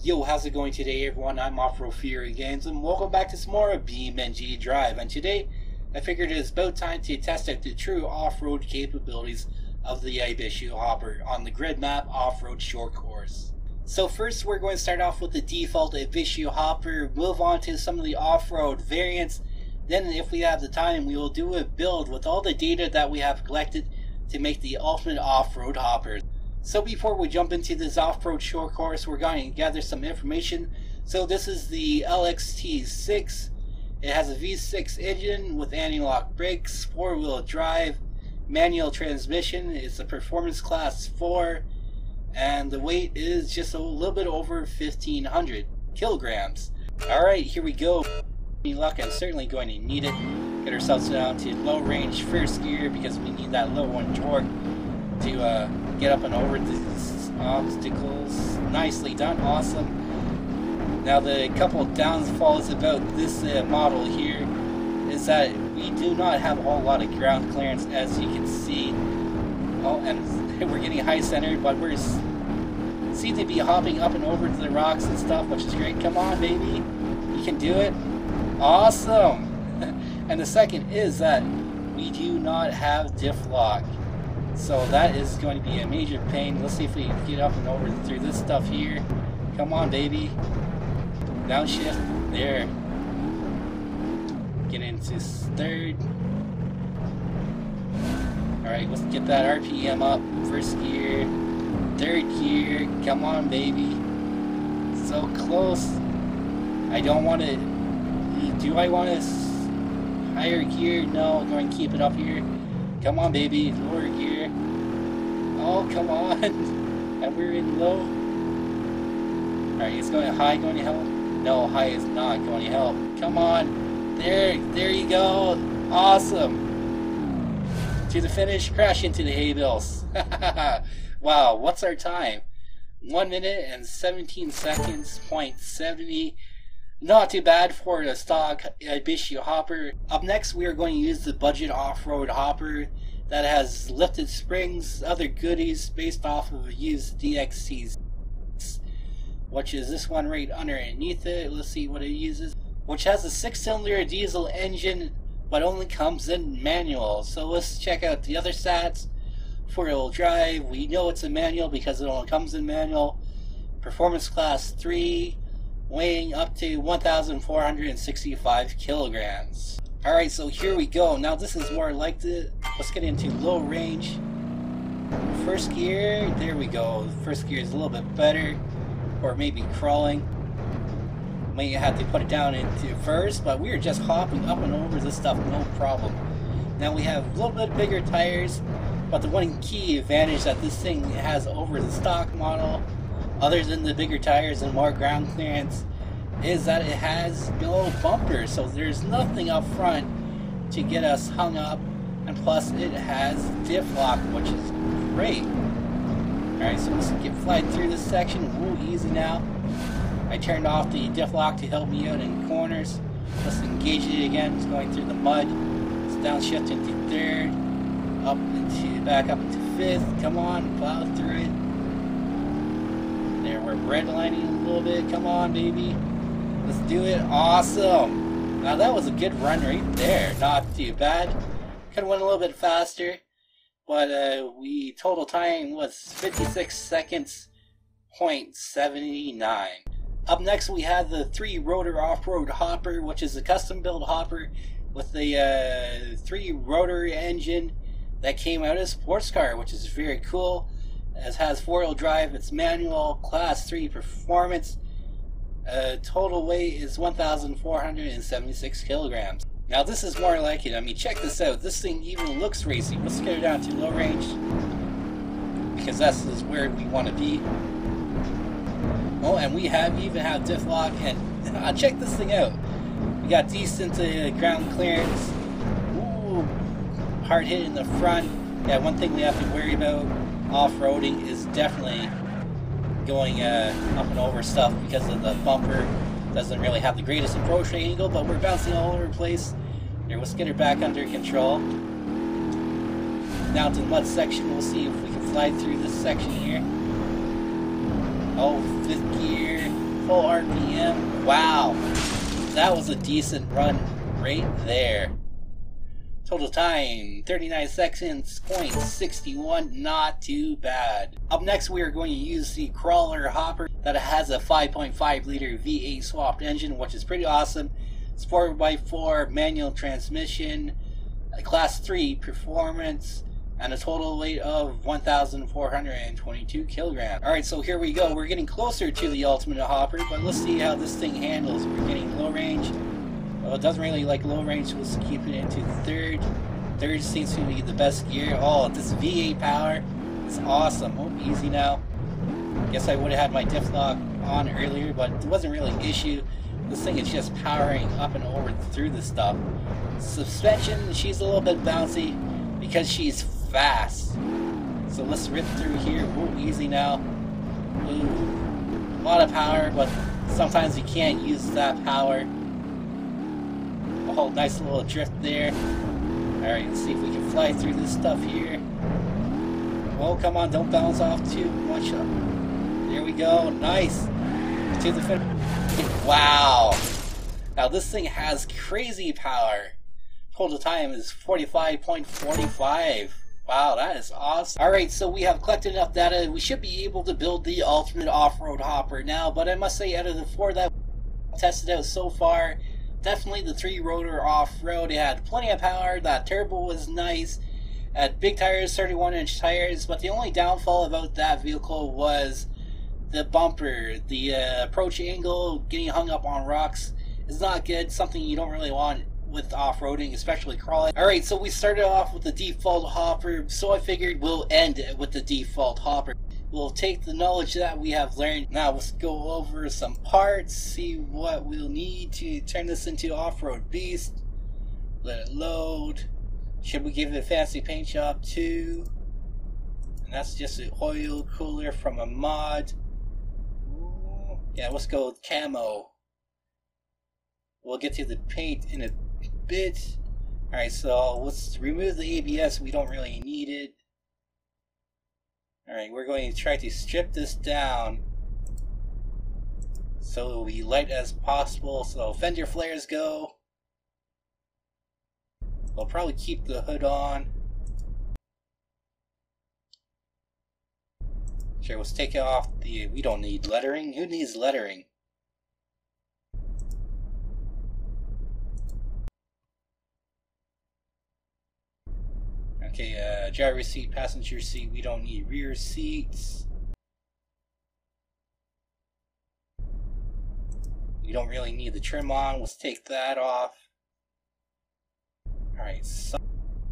Yo, how's it going today, everyone? I'm Off-RoadFury Games, and welcome back to some more of BeamNG.Drive. And today, I figured it's about time to test out the true off-road capabilities of the Ibisu Hopper on the grid map off-road short course. So first, we're going to start off with the default Ibisu Hopper, move on to some of the off-road variants. Then, if we have the time, we will do a build with all the data that we have collected to make the ultimate off-road hopper. So before we jump into this off-road short course, we're going to gather some information. So this is the LXT6. It has a V6 engine with anti-lock brakes, 4-wheel drive, manual transmission. It's a performance class 4, and the weight is just a little bit over 1,500 kilograms. Alright, here we go. Any luck, I'm certainly going to need it. Get ourselves down to low range first gear because we need that low one torque to get up and over these obstacles. Nicely done, awesome. Now the couple downfalls about this model here is that we do not have a whole lot of ground clearance, as you can see. Oh, and we're getting high centered, but we're seem to be hopping up and over to the rocks and stuff, which is great. Come on, baby, you can do it. Awesome. And the second is that we do not have diff lock. So that is going to be a major pain. Let's see if we can get up and over through this stuff here. Come on, baby. Downshift. There. Get into third. Alright, let's get that RPM up. First gear. Third gear. Come on, baby. So close. I don't want to... Do I want to... Higher gear? No, I'm going to keep it up here. Come on, baby. Lower gear. Oh, come on. And we're in low. Alright, it's going high, going to help. No, high is not going to help. Come on. There you go. Awesome. To the finish, crash into the hay bales. Wow, what's our time? 1 minute and 17 seconds, 0.70. Not too bad for a stock Ibisu hopper. Up next, we are going to use the budget off-road hopper that has lifted springs, other goodies based off of a used DXT, which is this one right underneath it. Let's see what it uses. Which has a 6-cylinder diesel engine, but only comes in manual. So let's check out the other stats. 4-wheel drive, we know it's a manual because it only comes in manual. Performance class 3. Weighing up to 1,465 kilograms. Alright, so here we go. Now this is more like the... Let's get into low range. First gear, there we go. First gear is a little bit better. Or maybe crawling. May have to put it down into first, but we're just hopping up and over this stuff, no problem. Now we have a little bit bigger tires, but the one key advantage that this thing has over the stock model, other than the bigger tires and more ground clearance, is that it has no bumpers, so there's nothing up front to get us hung up, and plus it has diff lock, which is great. Alright, so let's get flying through this section. Ooh, easy now. I turned off the diff lock to help me out in corners. Let's engage it again. It's going through the mud. Let's downshift into third, up into back up into fifth. Come on, plow through it. There, we're redlining a little bit. Come on, baby. Let's do it. Awesome. Now that was a good run right there. Not too bad. Could have went a little bit faster, but we total time was 56 seconds, 0.79. Up next, we have the 3-rotor off-road hopper, which is a custom-built hopper with the 3-rotor engine that came out of a sports car, which is very cool. It has 4-wheel drive, it's manual, class 3 performance. Total weight is 1,476 kilograms. Now this is more like it. I mean, check this out. This thing even looks racy. Let's get it down to low range, because this is where we want to be. Oh, and we even have diff lock, and check this thing out. We got decent ground clearance. Ooh, hard hit in the front. Yeah, one thing we have to worry about off-roading is definitely going up and over stuff because of the bumper. Doesn't really have the greatest approach angle, but we're bouncing all over the place. Here, let's get her back under control. Now to the mud section, we'll see if we can fly through this section here. Oh, fifth gear. full RPM. Wow, that was a decent run right there. Total time, 39 seconds, 0.61, not too bad. Up next, we are going to use the crawler hopper that has a 5.5 liter V8 swapped engine, which is pretty awesome. It's 4x4 manual transmission, a class 3 performance, and a total weight of 1,422 kilograms. Alright, so here we go. We're getting closer to the ultimate hopper, but let's see how this thing handles. We're getting low range. Well, it doesn't really like low range, so let's keep it into third. Third seems to be the best gear. Oh, this V8 power is awesome. Oh, easy now. Guess I would have had my diff lock on earlier, but it wasn't really an issue. This thing is just powering up and over through the stuff. Suspension, she's a little bit bouncy because she's fast. So let's rip through here. Ooh, easy now. Ooh, a lot of power, but sometimes you can't use that power. Oh, nice little drift there. Alright, let's see if we can fly through this stuff here. Oh, come on, don't bounce off too much. There we go, nice. To the finish. Wow. Now this thing has crazy power. Total time is 45.45. Wow, that is awesome. Alright, so we have collected enough data. We should be able to build the ultimate off-road hopper now, but I must say out of the 4 that we've tested out so far, definitely the 3-rotor off-road. It had plenty of power. That turbo was nice. It had big tires, 31-inch tires, but the only downfall about that vehicle was the bumper. The approach angle, getting hung up on rocks, is not good. Something you don't really want with off-roading, especially crawling. Alright, so we started off with the default hopper, so I figured we'll end with the default hopper. We'll take the knowledge that we have learned. Now let's go over some parts, see what we'll need to turn this into off-road beast. Let it load. Should we give it a fancy paint job too? And that's just an oil cooler from a mod. Ooh. Yeah, let's go with camo. We'll get to the paint in a bit. Alright, so let's remove the ABS. We don't really need it. Alright, we're going to try to strip this down so it will be light as possible. So fender flares go. We'll probably keep the hood on. Sure, let's take off the... We don't need lettering. Who needs lettering? Okay, driver's seat, passenger seat, we don't need rear seats. We don't really need the trim on, let's take that off. Alright, soft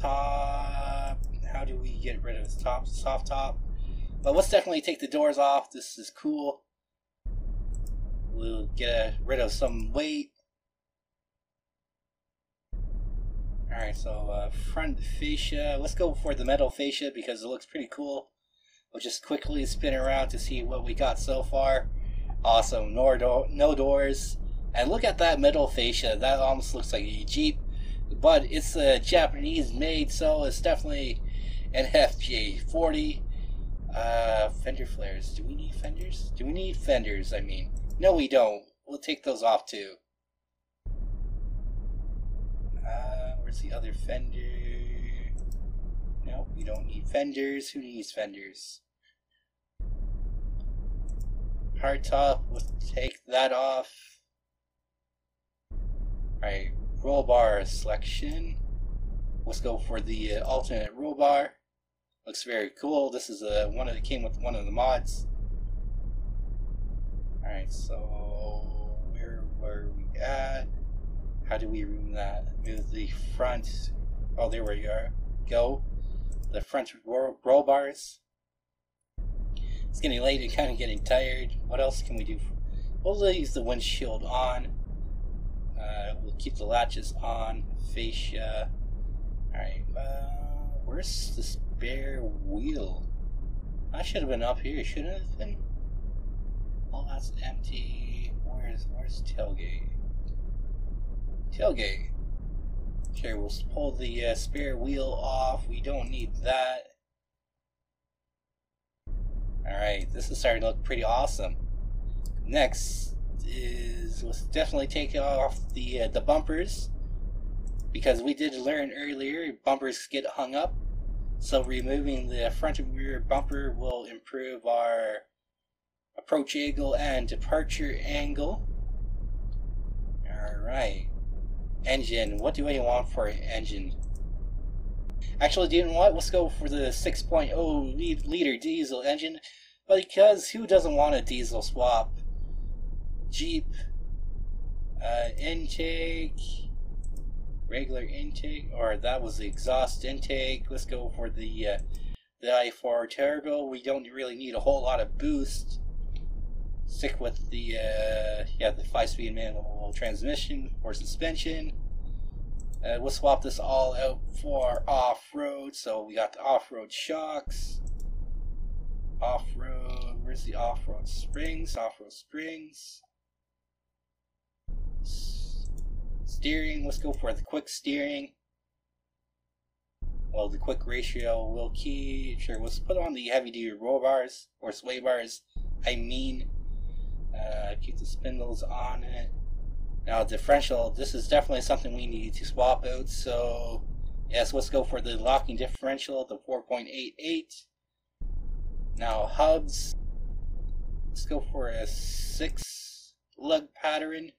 top. How do we get rid of the top? Soft top. But let's definitely take the doors off, this is cool. We'll get rid of some weight. Alright, so front fascia. Let's go for the metal fascia because it looks pretty cool. We'll just quickly spin around to see what we got so far. Awesome, no doors. And look at that metal fascia. That almost looks like a Jeep. But it's Japanese made, so it's definitely an FJ40. Fender flares. Do we need fenders? Do we need fenders, I mean? No, we don't. We'll take those off too. Where's the other fender? No, we don't need fenders. Who needs fenders? Hardtop, let's take that off. Alright, roll bar selection. Let's go for the alternate roll bar. Looks very cool. This is one that came with one of the mods. Alright, so where were we at? How do we remove that? Move the front. Oh, there we are. Go. The front roll bars. It's getting late and kind of getting tired. What else can we do? We'll leave the windshield on. We'll keep the latches on. Fascia. Alright, where's the spare wheel? I should have been up here, shouldn't it have been? Oh, that's empty. Where's tailgate? Tailgate. Sure, we'll pull the spare wheel off. We don't need that. Alright, this is starting to look pretty awesome. Next, is let's definitely take off the bumpers, because we did learn earlier bumpers get hung up. So removing the front and rear bumper will improve our approach angle and departure angle. Alright. Engine. What do I want for an engine? Actually, do you know what? Let's go for the 6.0 liter diesel engine, because who doesn't want a diesel swap? Jeep. Intake. Regular intake. Or that was the exhaust intake. Let's go for the i4 turbo. We don't really need a whole lot of boost. Stick with the the 5-speed manual transmission for suspension. We'll swap this all out for off-road. So we got the off-road shocks. Off-road, where's the off-road springs? Off-road springs. Steering, let's go for the quick steering. Well, the quick ratio will key. Sure, let's put on the heavy-duty roll bars, or sway bars, I mean. Keep the spindles on it. Now, differential, this is definitely something we need to swap out, so yes, let's go for the locking differential, the 4.88. Now, hubs, let's go for a 6-lug pattern,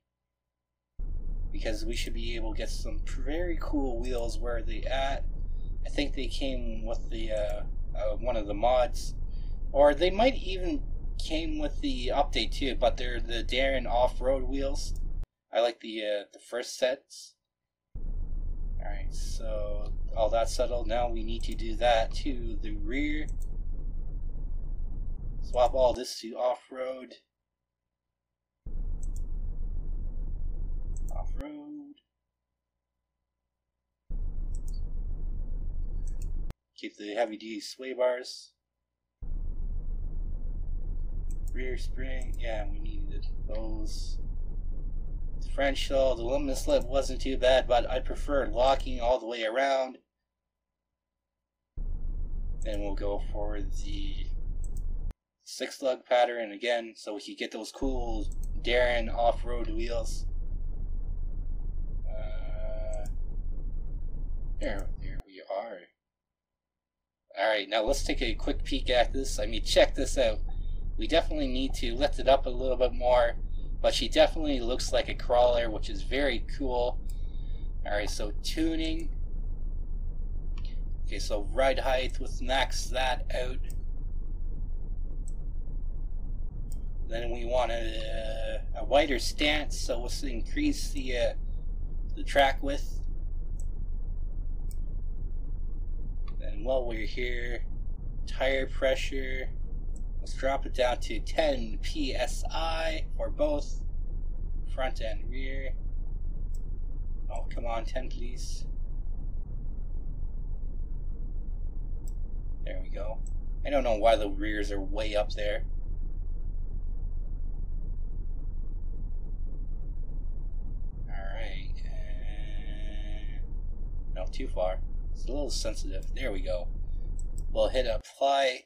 because we should be able to get some very cool wheels. Where are they at? I think they came with the one of the mods, or they might even came with the update too, but they're the Darren off-road wheels. I like the first sets. Alright, so all that settled. Now we need to do that to the rear. Swap all this to off-road. Off-road. Keep the heavy-duty sway bars. Rear spring, yeah, we needed those. Differential, the limit slip wasn't too bad, but I prefer locking all the way around. Then we'll go for the 6-lug pattern again, so we can get those cool Darren off-road wheels. There we are. Alright, now let's take a quick peek at this. I mean, check this out. We definitely need to lift it up a little bit more, but she definitely looks like a crawler, which is very cool. Alright, so tuning. Okay, so ride height, let's max that out. Then we want a wider stance, so let's increase the track width. And while we're here, tire pressure, let's drop it down to 10 psi for both front and rear. Oh, come on, 10 please. There we go. I don't know why the rears are way up there. Alright. No, too far. It's a little sensitive. There we go. We'll hit apply.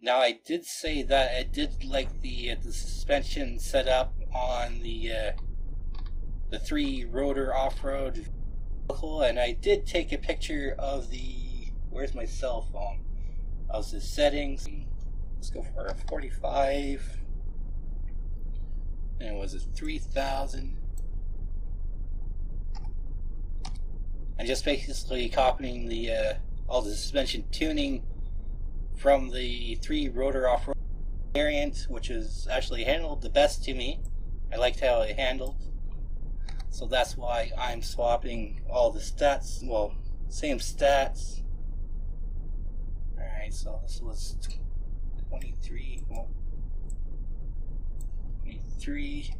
Now, I did say that I did like the suspension setup on the 3-rotor off-road vehicle, and I did take a picture of the, where's my cell phone, of the settings. Let's go for a 45, and it was a 3000. I'm just basically copying the all the suspension tuning from the 3-rotor off-road variant, which is actually handled the best to me. I liked how it handled, so that's why I'm swapping all the stats. Well, same stats. Alright, so this was 23. Well, 23.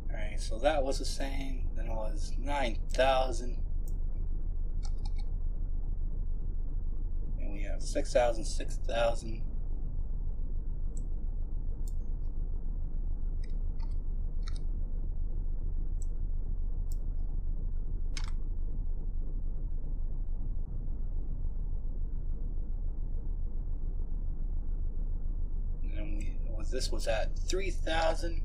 Alright, so that was the same. Then it was 9,000. And we have 6,000, 6,000. And then it was This was at 3,000.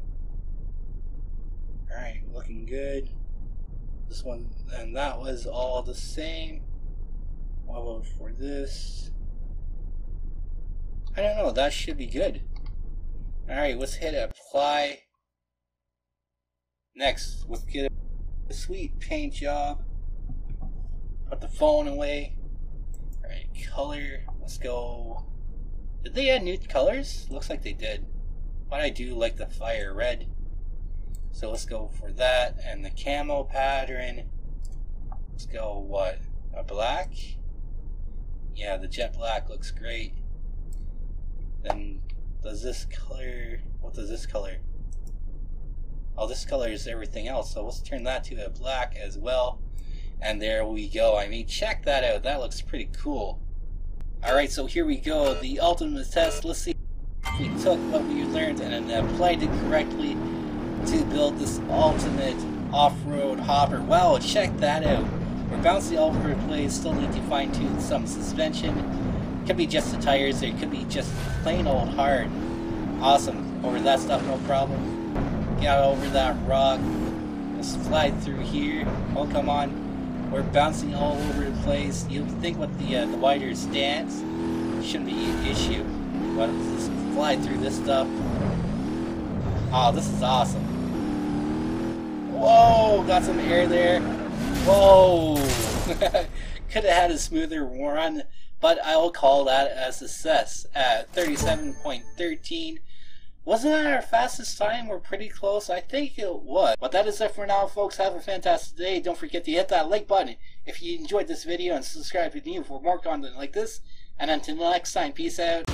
Alright, looking good. This one, and that was all the same. What about for this? I don't know, that should be good. Alright, let's hit apply. Next, let's get a sweet paint job. Put the phone away. Alright, color. Let's go. Did they add new colors? Looks like they did. But I do like the fire red. So let's go for that. And the camo pattern. Let's go what? A black? Yeah, the jet black looks great. Then does this color, what does this color? Oh, this color is everything else, so let's turn that to a black as well. And there we go. I mean, check that out. That looks pretty cool. Alright, so here we go. The ultimate test. Let's see if we took what we learned and applied it correctly to build this ultimate off-road hopper. Wow, check that out. We're bouncing all over the place. Still need to fine-tune some suspension. Could be just the tires. It could be just plain old hard. Awesome. Over that stuff, no problem. Get over that rock. Let's fly through here. Oh, come on. We're bouncing all over the place. You'd think with the wider stance, shouldn't be an issue. But let's just fly through this stuff. Oh, this is awesome. Whoa, got some air there. Whoa. Could have had a smoother run, but I'll call that a success at 37.13. Wasn't that our fastest time? We're pretty close. I think it was. But that is it for now, folks. Have a fantastic day. Don't forget to hit that like button if you enjoyed this video and subscribe if you're new for more content like this. And until next time, peace out.